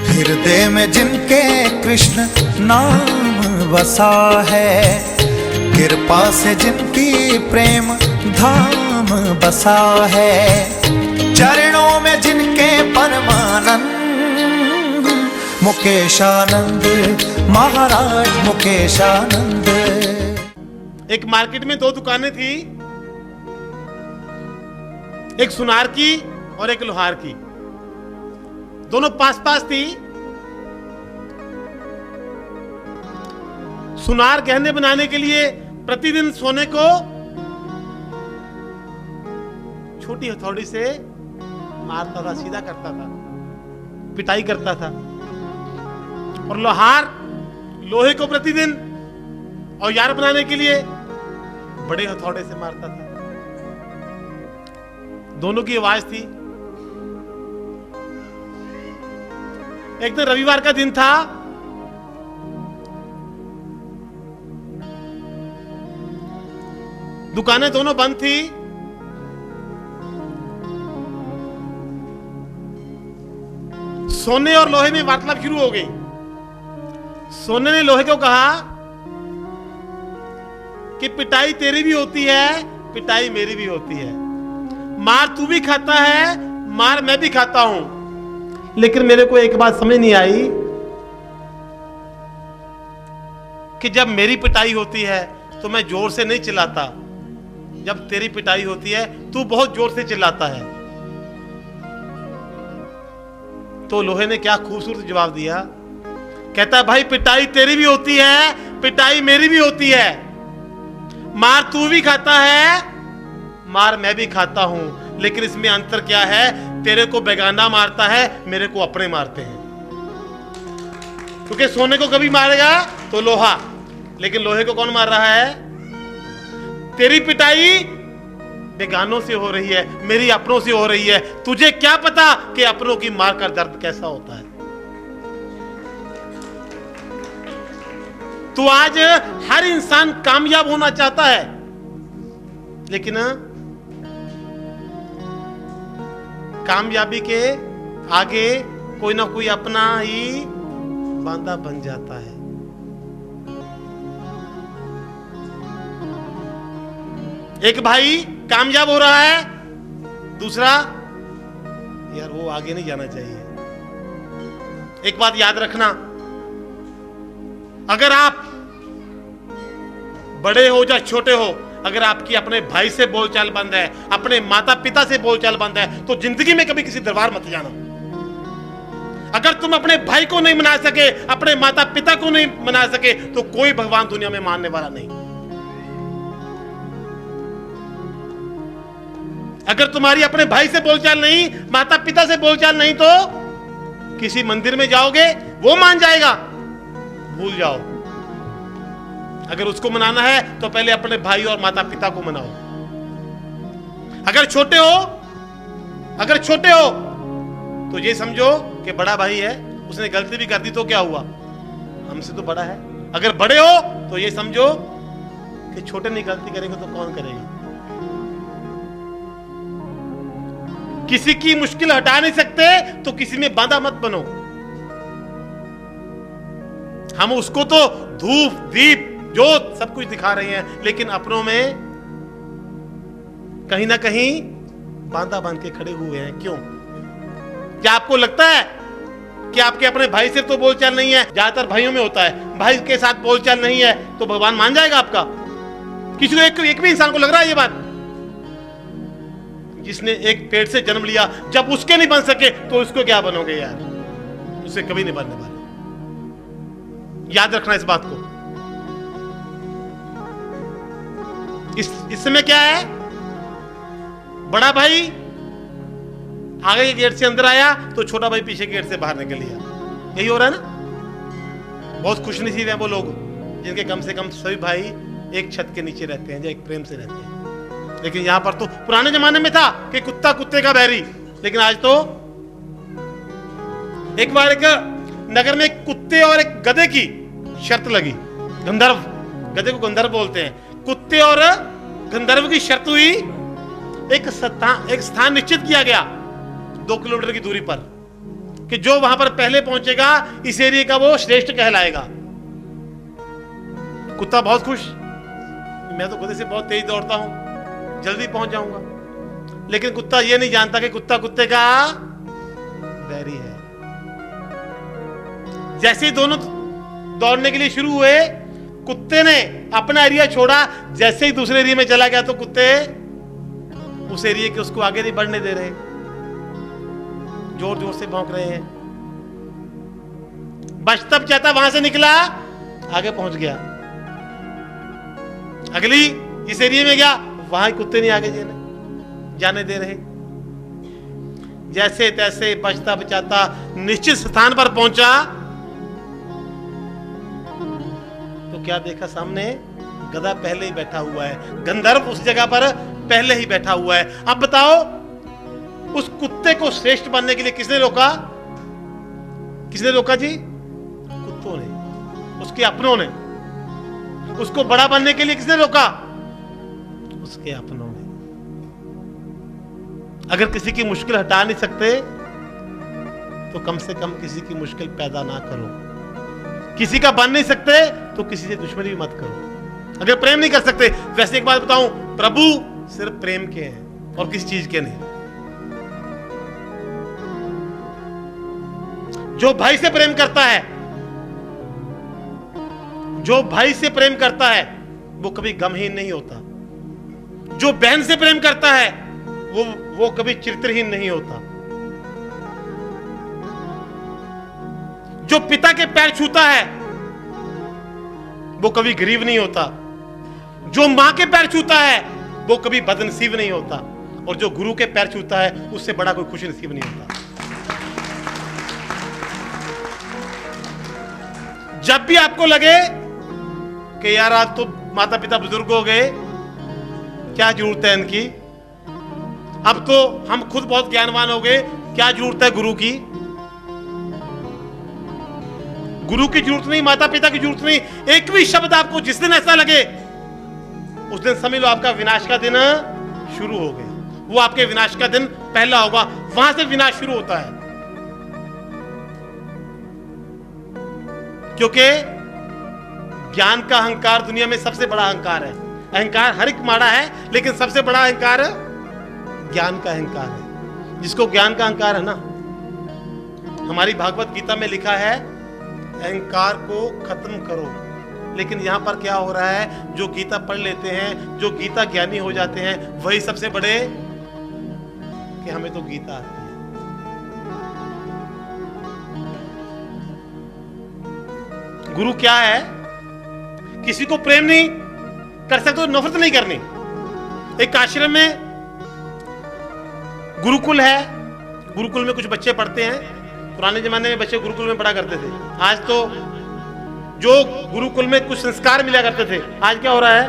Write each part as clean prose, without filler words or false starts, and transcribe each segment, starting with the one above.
हृदय में जिनके कृष्ण नाम बसा है, कृपा से जिनकी प्रेम धाम बसा है, चरणों में जिनके परमानंद मुकेशानंद महाराज मुकेशानंद। एक मार्केट में दो दुकानें थी, एक सुनार की और एक लोहार की। दोनों पास पास थी। सुनार गहने बनाने के लिए प्रतिदिन सोने को छोटी हथौड़ी से मारता था, सीधा करता था, पिटाई करता था। और लोहार लोहे को प्रतिदिन औजार बनाने के लिए बड़े हथौड़े से मारता था। दोनों की आवाज थी। एक दिन रविवार का दिन था। दुकानें दोनों बंद थी। सोने और लोहे में वार्तालाप शुरू हो गई। सोने ने लोहे को कहा कि पिटाई तेरी भी होती है, पिटाई मेरी भी होती है। मार तू भी खाता है, मार मैं भी खाता हूं, लेकिन मेरे को एक बात समझ नहीं आई कि जब मेरी पिटाई होती है तो मैं जोर से नहीं चिल्लाता, जब तेरी पिटाई होती है तू बहुत जोर से चिल्लाता है। तो लोहे ने क्या खूबसूरत जवाब दिया। कहता भाई पिटाई तेरी भी होती है, पिटाई मेरी भी होती है। मार तू भी खाता है, मार मैं भी खाता हूं, लेकिन इसमें अंतर क्या है, तेरे को बेगाना मारता है, मेरे को अपने मारते हैं। क्योंकि सोने को कभी मारेगा तो लोहा, लेकिन लोहे को कौन मार रहा है। तेरी पिटाई बेगानों से हो रही है, मेरी अपनों से हो रही है। तुझे क्या पता कि अपनों की मार का दर्द कैसा होता है। तो आज हर इंसान कामयाब होना चाहता है, लेकिन कामयाबी के आगे कोई ना कोई अपना ही बांधा बन जाता है। एक भाई कामयाब हो रहा है, दूसरा यार वो आगे नहीं जाना चाहिए। एक बात याद रखना, अगर आप बड़े हो या छोटे हो, अगर आपकी अपने भाई से बोलचाल बंद है, अपने माता पिता से बोलचाल बंद है, तो जिंदगी में कभी किसी दरबार मत जाना। अगर तुम अपने भाई को नहीं मना सके, अपने माता पिता को नहीं मना सके, तो कोई भगवान दुनिया में मानने वाला नहीं। अगर तुम्हारी अपने भाई से बोलचाल नहीं, माता पिता से बोलचाल नहीं, तो किसी मंदिर में जाओगे वो मान जाएगा, भूल जाओ। अगर उसको मनाना है तो पहले अपने भाई और माता पिता को मनाओ। अगर छोटे हो तो ये समझो कि बड़ा भाई है, उसने गलती भी कर दी तो क्या हुआ, हमसे तो बड़ा है। अगर बड़े हो तो ये समझो कि छोटे नहीं गलती करेंगे तो कौन करेगा। किसी की मुश्किल हटा नहीं सकते तो किसी में बांधा मत बनो। हम उसको तो धूप दीप जोत सब कुछ दिखा रहे हैं, लेकिन अपनों में कहीं ना कहीं बांधा बांध के खड़े हुए हैं। क्यों? क्या आपको लगता है कि आपके अपने भाई से तो बोलचाल नहीं है? ज्यादातर भाइयों में होता है, भाई के साथ बोलचाल नहीं है तो भगवान मान जाएगा आपका? किसी को एक भी इंसान को लग रहा है ये बात? जिसने एक पेट से जन्म लिया, जब उसके नहीं बन सके तो उसको क्या बनोगे यार? उसे कभी नहीं बनने वाले। याद रखना इस बात को। इस समय क्या है, बड़ा भाई आगे के गेट से अंदर आया तो छोटा भाई पीछे गेट से बाहर निकल लिया। यही हो रहा है ना। बहुत खुशनसीब है वो लोग जिनके कम से कम सभी भाई एक छत के नीचे रहते हैं या एक प्रेम से रहते हैं। लेकिन यहां पर तो पुराने जमाने में था कि कुत्ता कुत्ते का बैरी, लेकिन आज तो एक बार एक नगर में एक कुत्ते और एक गधे की शर्त लगी। गंधर्व, गधे को गंधर्व बोलते हैं। कुत्ते और गंधर्व की शर्त हुई। एक स्थान निश्चित किया गया 2 किलोमीटर की दूरी पर। कि जो वहां पर पहले पहुंचेगा इस एरिया का वो श्रेष्ठ कहलाएगा। कुत्ता बहुत खुश, मैं तो खुद से बहुत तेज दौड़ता हूं, जल्दी पहुंच जाऊंगा। लेकिन कुत्ता ये नहीं जानता कि कुत्ता कुत्ते का बैरी है। जैसे ही दोनों दौड़ने के लिए शुरू हुए, कुत्ते ने अपना एरिया छोड़ा, जैसे ही दूसरे एरिया में चला गया तो कुत्ते उस एरिया के उसको आगे नहीं बढ़ने दे रहे, जोर जोर से भौंक रहे हैं। बचता बचाता वहां से निकला, आगे पहुंच गया, अगली इस एरिया में गया, वहां कुत्ते नहीं आगे जाने दे रहे। जैसे तैसे बचता बचाता निश्चित स्थान पर पहुंचा तो क्या देखा सामने? गधा पहले ही बैठा हुआ है, गंधर्व उस जगह पर पहले ही बैठा हुआ है। अब बताओ, उस कुत्ते को श्रेष्ठ बनने के लिए किसने रोका? किसने रोका जी? कुत्तों ने, उसके अपनों ने। उसको बड़ा बनने के लिए किसने रोका? उसके अपनों ने। अगर किसी की मुश्किल हटा नहीं सकते तो कम से कम किसी की मुश्किल पैदा ना करो। किसी का बन नहीं सकते तो किसी से दुश्मनी भी मत करो। अगर प्रेम नहीं कर सकते, वैसे एक बात बताऊं, प्रभु सिर्फ प्रेम के हैं और किसी चीज के नहीं। जो भाई से प्रेम करता है, जो भाई से प्रेम करता है वो कभी गमहीन नहीं होता। जो बहन से प्रेम करता है वो कभी चरित्रहीन नहीं होता। जो पिता के पैर छूता है वो कभी गरीब नहीं होता। जो मां के पैर छूता है वो कभी बदनसीब नहीं होता। और जो गुरु के पैर छूता है उससे बड़ा कोई खुश नसीब नहीं होता। जब भी आपको लगे कि यार आज तो माता पिता बुजुर्ग हो गए, क्या जरूरत है इनकी, अब तो हम खुद बहुत ज्ञानवान हो गए, क्या जरूरत है गुरु की। गुरु की जरूरत नहीं, माता पिता की जरूरत नहीं। एक भी शब्द आपको जिस दिन ऐसा लगे उस दिन समझ लो आपका विनाश का दिन शुरू हो गया। वो आपके विनाश का दिन पहला होगा, वहां से विनाश शुरू होता है। क्योंकि ज्ञान का अहंकार दुनिया में सबसे बड़ा अहंकार है। अहंकार हर एक माड़ा है, लेकिन सबसे बड़ा अहंकार ज्ञान का अहंकार है। जिसको ज्ञान का अहंकार है ना, हमारी भागवत गीता में लिखा है अहंकार को खत्म करो। लेकिन यहां पर क्या हो रहा है, जो गीता पढ़ लेते हैं, जो गीता ज्ञानी हो जाते हैं, वही सबसे बड़े कि हमें तो गीता आती है। गुरु क्या है? किसी को प्रेम नहीं कर सकते तो नफरत नहीं करनी। एक आश्रम में गुरुकुल है, गुरुकुल में कुछ बच्चे पढ़ते हैं। पुराने जमाने में बच्चे गुरुकुल में पढ़ा करते थे। आज तो जो गुरुकुल में कुछ संस्कार मिला करते थे, आज क्या हो रहा है,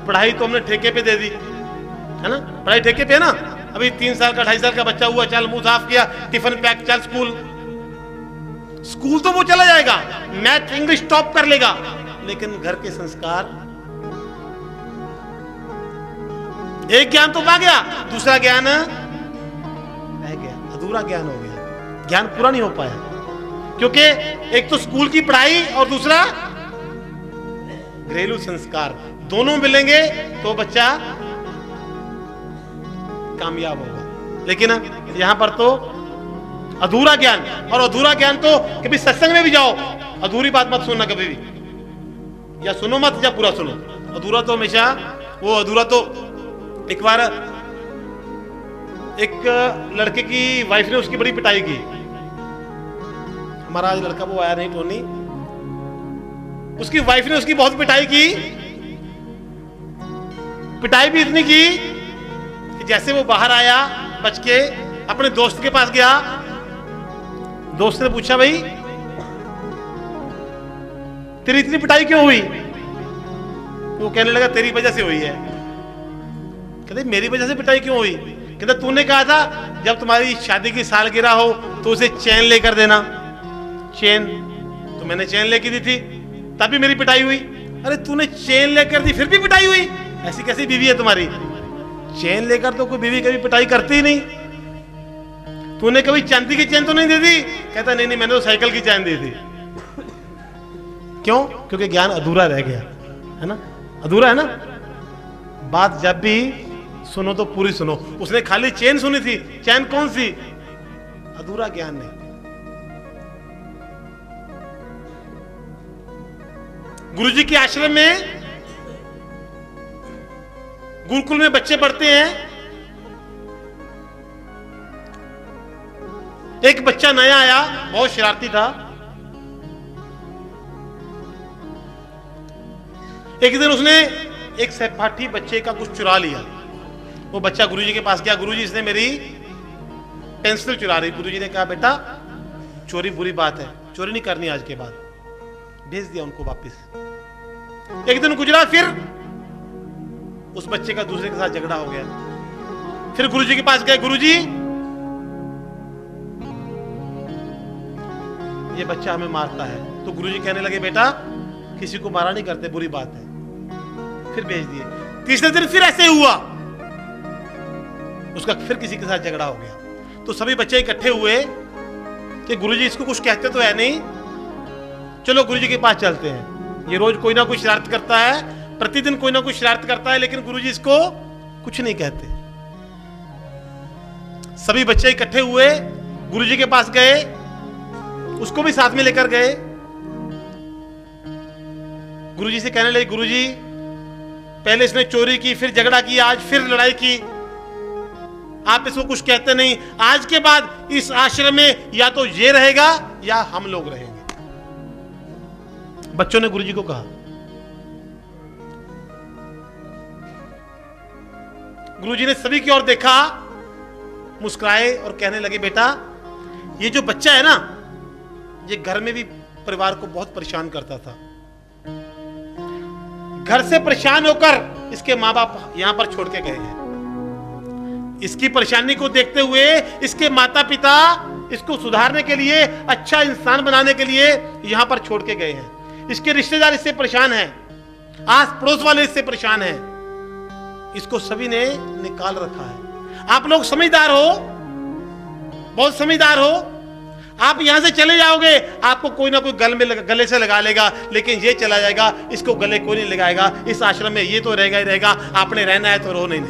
पढ़ाई तो हमने ठेके पे दे दी है ना। पढ़ाई ठेके पे है ना। अभी 3 साल का 2.5 साल का बच्चा हुआ, चल मुंह साफ किया, टिफिन पैक, चल स्कूल। स्कूल तो वो चला जाएगा, मैथ इंग्लिश टॉप कर लेगा, लेकिन घर के संस्कार, एक ज्ञान तो पा गया, दूसरा ज्ञान रह गया, अधूरा ज्ञान हो गया, ज्ञान पूरा नहीं हो पाया। क्योंकि एक तो स्कूल की पढ़ाई और दूसरा घरेलू संस्कार, दोनों मिलेंगे तो बच्चा कामयाब होगा। लेकिन यहां पर तो अधूरा ज्ञान, और अधूरा ज्ञान तो कभी सत्संग में भी जाओ, अधूरी बात मत सुनना कभी भी, या सुनो मत या पूरा सुनो। अधूरा तो हमेशा वो अधूरा तो, एक बार एक लड़के की वाइफ ने उसकी बड़ी पिटाई की। हमारा आज लड़का वो आया नहीं, टोनी, उसकी वाइफ ने उसकी बहुत पिटाई की। पिटाई भी इतनी की कि जैसे वो बाहर आया बच के, अपने दोस्त के पास गया, दोस्त ने पूछा भाई तेरी इतनी पिटाई क्यों हुई? वो कहने लगा तेरी वजह से हुई है। कहते मेरी वजह से पिटाई क्यों हुई? कहते तूने कहा था जब तुम्हारी शादी की सालगिरह हो तो उसे चेन लेकर देना। चेन तो मैंने चेन लेके दी थी, तभी मेरी पिटाई हुई। अरे तूने चेन लेकर दी फिर भी पिटाई हुई? ऐसी कैसी बीवी है तुम्हारी? चेन लेकर तो कोई बीवी कभी पिटाई करती ही नहीं। तूने कभी चांदी की चैन तो नहीं दे दी? कहता नहीं नहीं, मैंने तो साइकिल की चैन दी थी। क्यों? क्योंकि ज्ञान अधूरा रह गया है ना, अधूरा है ना। बात जब भी सुनो तो पूरी सुनो। उसने खाली चेन सुनी थी, चैन कौन सी? अधूरा ज्ञान नहीं। गुरुजी के आश्रम में, गुरुकुल में बच्चे पढ़ते हैं। एक बच्चा नया आया, बहुत शरारती था। एक दिन उसने एक सहपाठी बच्चे का कुछ चुरा लिया। वो बच्चा गुरुजी के पास गया, गुरुजी इसने मेरी पेंसिल चुरा रही। गुरुजी ने कहा बेटा चोरी बुरी बात है, चोरी नहीं करनी आज के बाद। भेज दिया उनको वापस। एक दिन गुजरा, फिर उस बच्चे का दूसरे के साथ झगड़ा हो गया। फिर गुरुजी के पास गए, गुरुजी ये बच्चा हमें मारता है। तो गुरुजी कहने लगे बेटा किसी को मारा नहीं करते, बुरी बात है। फिर भेज दिए। तीसरे दिन फिर ऐसे हुआ, उसका फिर किसी के साथ झगड़ा हो गया। तो सभी बच्चे इकट्ठे हुए कि गुरुजी इसको कुछ कहते तो है नहीं, चलो गुरुजी के पास चलते हैं। ये रोज कोई ना कोई शरारत करता है, प्रतिदिन कोई ना कोई शरारत करता है, लेकिन गुरुजी इसको कुछ नहीं कहते। सभी बच्चे इकट्ठे हुए, गुरुजी के पास गए, उसको भी साथ में लेकर गए। गुरुजी से कहने लगे गुरुजी पहले इसने चोरी की, फिर झगड़ा किया, आज फिर लड़ाई की, आप इसको कुछ कहते नहीं। आज के बाद इस आश्रम में या तो ये रहेगा या हम लोग रहेंगे। बच्चों ने गुरुजी को कहा। गुरुजी ने सभी की ओर देखा, मुस्कुराए और कहने लगे बेटा ये जो बच्चा है ना, ये घर में भी परिवार को बहुत परेशान करता था। घर से परेशान होकर इसके माँ बाप यहां पर छोड़ के गए हैं। इसकी परेशानी को देखते हुए इसके माता पिता इसको सुधारने के लिए, अच्छा इंसान बनाने के लिए यहां पर छोड़ के गए हैं। इसके रिश्तेदार इससे परेशान हैं, आस पड़ोस वाले इससे परेशान हैं। इसको सभी ने निकाल रखा है। आप लोग समझदार हो, बहुत समझदार हो। आप यहां से चले जाओगे, आपको कोई ना कोई गले से लगा लेगा, लेकिन ये चला जाएगा, इसको गले कोई नहीं लगाएगा। इस आश्रम में ये तो रहेगा ही रहेगा। आपने रहना है तो रो नहीं।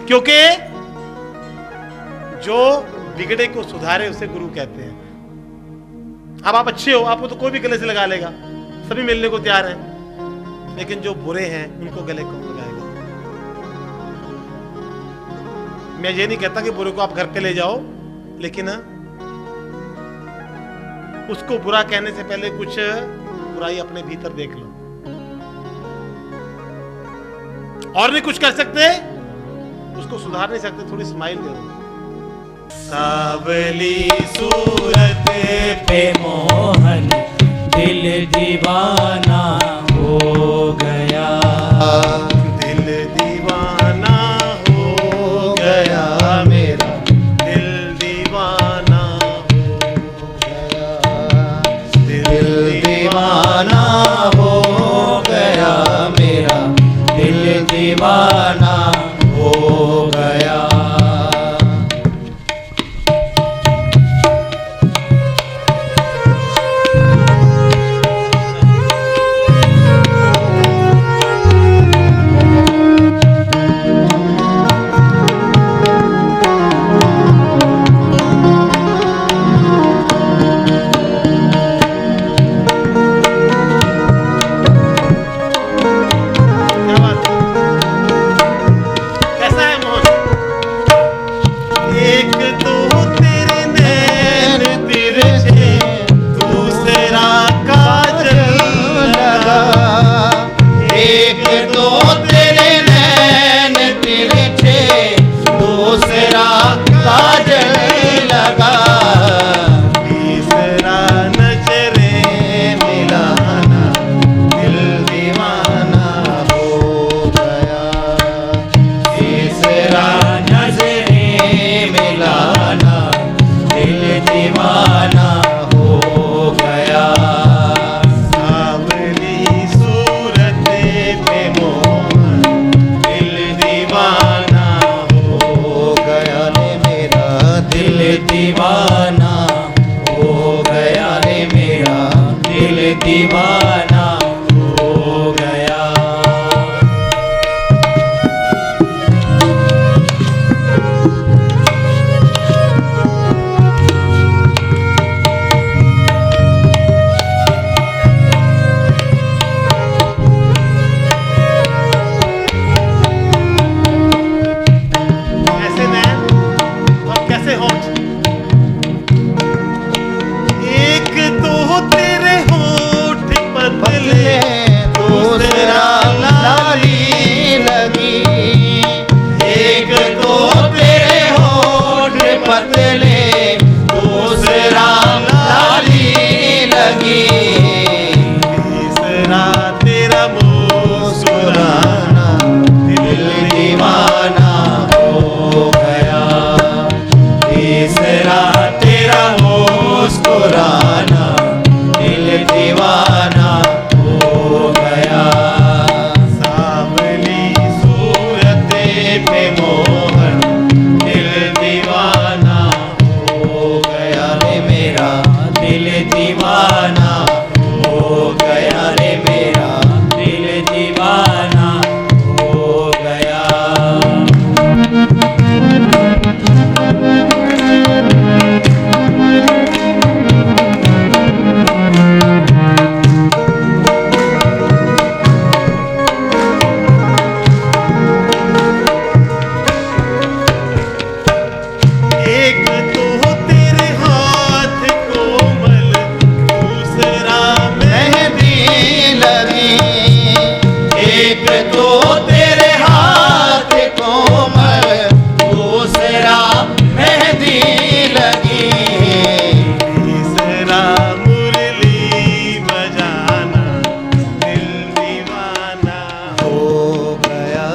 क्योंकि जो बिगड़े को सुधारे उसे गुरु कहते हैं। अब आप अच्छे हो, आपको तो कोई भी गले से लगा लेगा, सभी मिलने को तैयार हैं, लेकिन जो बुरे हैं उनको गले कौन लगाएगा? मैं ये नहीं कहता कि बुरे को आप घर पे ले जाओ, लेकिन उसको बुरा कहने से पहले कुछ बुराई अपने भीतर देख लो। और नहीं कुछ कर सकते, उसको सुधार नहीं सकते, थोड़ी स्माइल दे दो। सावली सूरत पे मोहन दिल दीवाना हो गया, दिल दीवाना हो गया मेरा, दिल दीवाना हो गया, दिल दीवाना हो गया मेरा, दिल दीवाना हो गया। दीवाना हो गया रे मेरा दिल दीवाना हो गया। कैसे नैन और कैसे होठ, एक तो तेरे होठ पतले दूसरा लाली लगी, एक तो तेरे होठ पतले दूसरा लाली लगी, तीसरा तेरा मुस्कुराना दिल दीवाना हो गया। तीसरा तेरा मुस्कुराना दिल दीवाना हो गया। सांवली सूरत पे मोहन दिल दीवाना हो गया रे मेरा दिल दीवाना हो गया रे मेरा दिल दीवाना हो गया। एक तो तेरे हाथ कोमल दूसरा मेहंदी लगी, एक तो तेरे हाथ कोमल दूसरा मेहंदी लगी, तीसरा मुरली बजाना दिल दीवाना हो गया।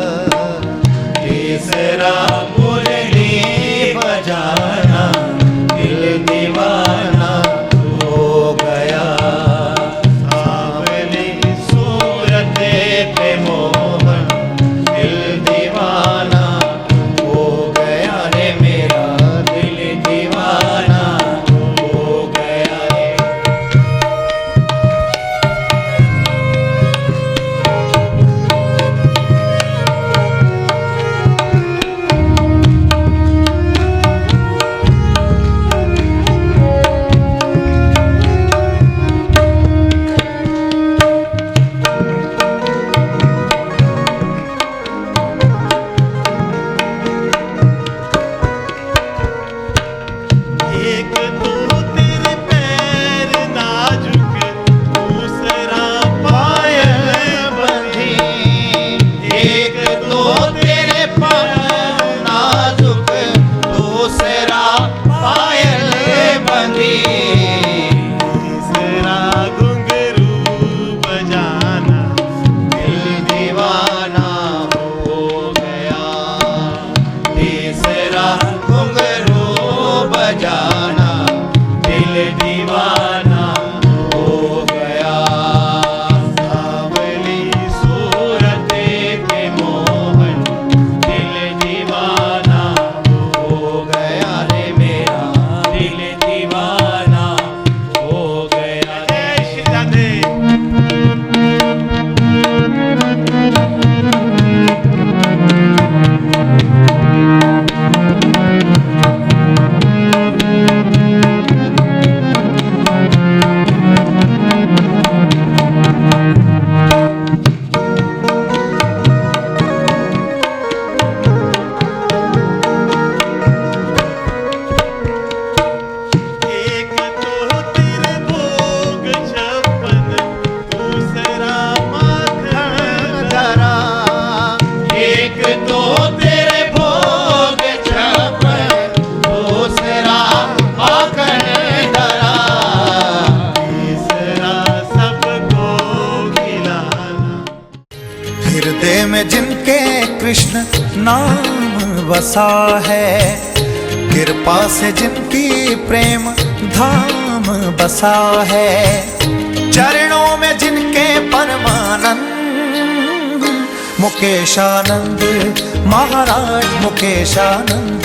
तीसरा मुरली बजाना दिल दीवाना हो गया। सांवली सूरत पे मोहन दिल दीवाना हो गया रे मेरा दिल दीवाना हो गया रे। एक तो तेरे पैर नाजुक दूसरा पायल बंधी, एक तो तेरे पर नाजुक दूसरा पायल बंधी, तीसरा घुंघरू बजाना दिल दीवाना हो गया। तीसरा घुंघरू बजाना दिल दीवाना हो गया। सांवली सूरत पे मोहन दिल दीवाना हो गया रे मेरा दिल दीवाना हो गया। जय श्री राधे। एक तो तेरे भोग छप्पन दूसरा माखन धरा, एक तो तेरे भोग छप्पन दूसरा माखन धरा, तीसरा सबको खिलाना। हृदय में जिनके कृष्ण नाम बसा है, कृपा से जिनकी प्रेम धाम बसा है, चरणों में जिनके परमानंद मुकेशानंद महाराज मुकेशानंद।